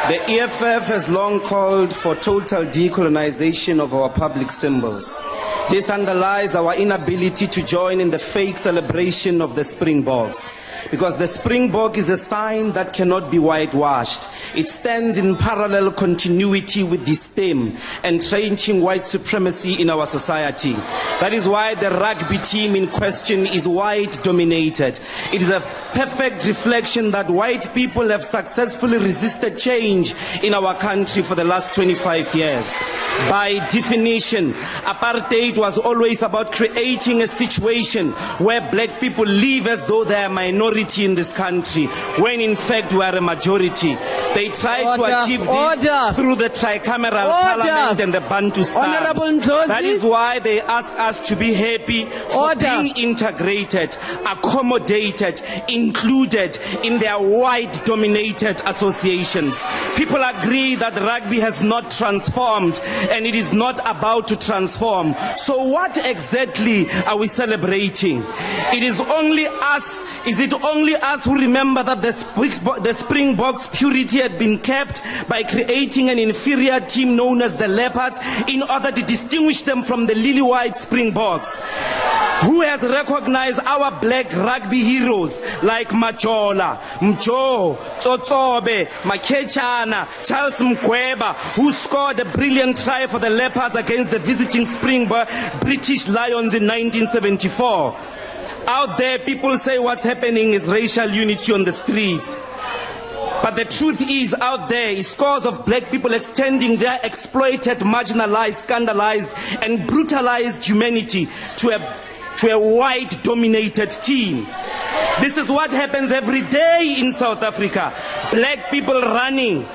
The EFF has long called for total decolonization of our public symbols. This underlies our inability to join in the fake celebration of the Springboks, because the Springbok is a sign that cannot be whitewashed. It stands in parallel continuity with the stem, entrenching white supremacy in our society. That is why the rugby team in question is white dominated. It is a perfect reflection that white people have successfully resisted change in our country for the last 25 years. By definition, apartheid was always about creating a situation where black people live as though they are a minority in this country, when in fact we are a majority. They tried to achieve this through the tricameral parliament and the Bantustan. That is why they ask us to be happy for being integrated, accommodated, included in their white-dominated associations. People agree that rugby has not transformed, and it is not about to transform. So what exactly are we celebrating? It is only us, is it only us who remember that the Springboks' purity had been kept by creating an inferior team known as the Leopards in order to distinguish them from the lily-white Springboks? Who has recognized our black rugby heroes like Majola, Mjo, Tsotsobe, Makechana, Charles Mkweba, who scored a brilliant try for the Leopards against the visiting Springbok British Lions in 1974? Out there, people say what's happening is racial unity on the streets. But the truth is, out there is scores of black people extending their exploited, marginalized, scandalized, and brutalized humanity to a white-dominated team. This is what happens every day in South Africa. Black people running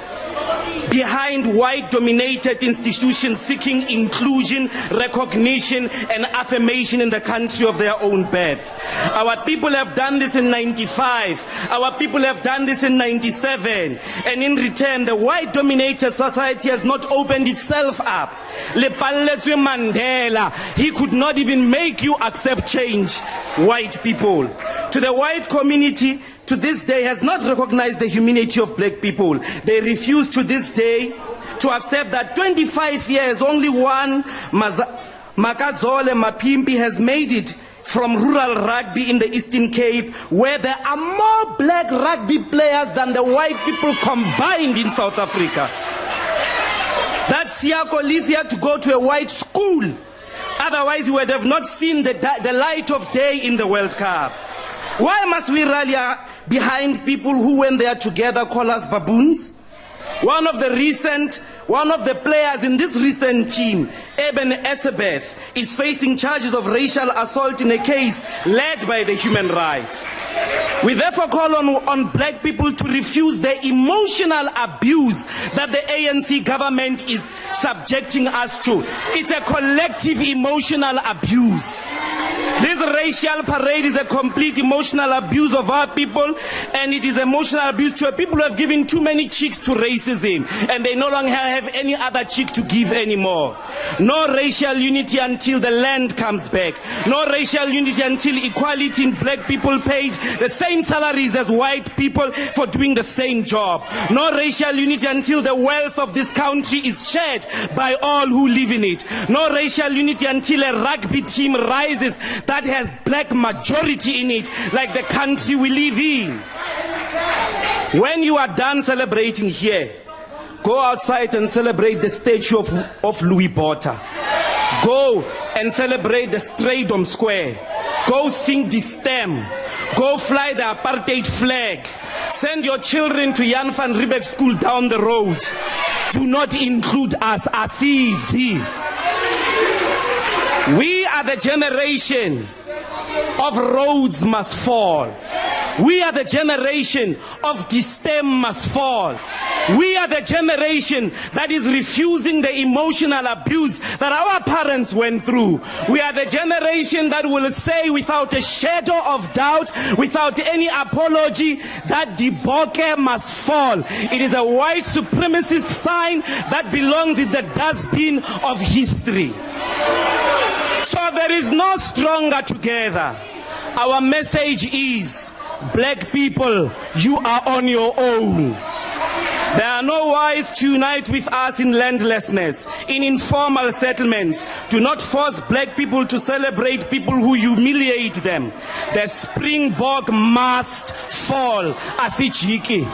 behind white-dominated institutions seeking inclusion, recognition, and affirmation in the country of their own birth. Our people have done this in 95. Our people have done this in 97. And in return, the white-dominated society has not opened itself up. Lepaletswe Mandela, he could not even make you accept change, white people. To the white community, to this day, has not recognized the humanity of black people. They refuse to this day to accept that 25 years, only one Makazole Mapimpi has made it from rural rugby in the Eastern Cape, where there are more black rugby players than the white people combined in South Africa. That Siako Lisia to go to a white school. Otherwise, we would have not seen the light of day in the World Cup. Why must we rally behind people who, when they are together, call us baboons? One of the players in this recent team, Eben Etzebeth, is facing charges of racial assault in a case led by the human rights. We therefore call on black people to refuse the emotional abuse that the ANC government is subjecting us to. It's a collective emotional abuse. This racial parade is a complete emotional abuse of our people, and it is emotional abuse to a people who have given too many cheeks to racism, and they no longer have any other cheek to give anymore. No racial unity until the land comes back. No racial unity until equality in black people paid the same salaries as white people for doing the same job. No racial unity until the wealth of this country is shared by all who live in it. No racial unity until a rugby team rises that has black majority in it, like the country we live in. When you are done celebrating here, go outside and celebrate the statue of Louis Botha. Go and celebrate the Stradom Square. Go sing the stem. Go fly the apartheid flag. Send your children to Jan van Riebeck School down the road. Do not include us. Asizi. We are the generation of roads must fall. We are the generation of the stem must fall. We are the generation that is refusing the emotional abuse that our parents went through. We are the generation that will say without a shadow of doubt, without any apology, that the bokke must fall. It is a white supremacist sign that belongs in the dustbin of history. So there is no stronger together. Our message is, black people, you are on your own. There are no wise to unite with us in landlessness, in informal settlements. Do not force black people to celebrate people who humiliate them. The Springbok must fall. Asijiki.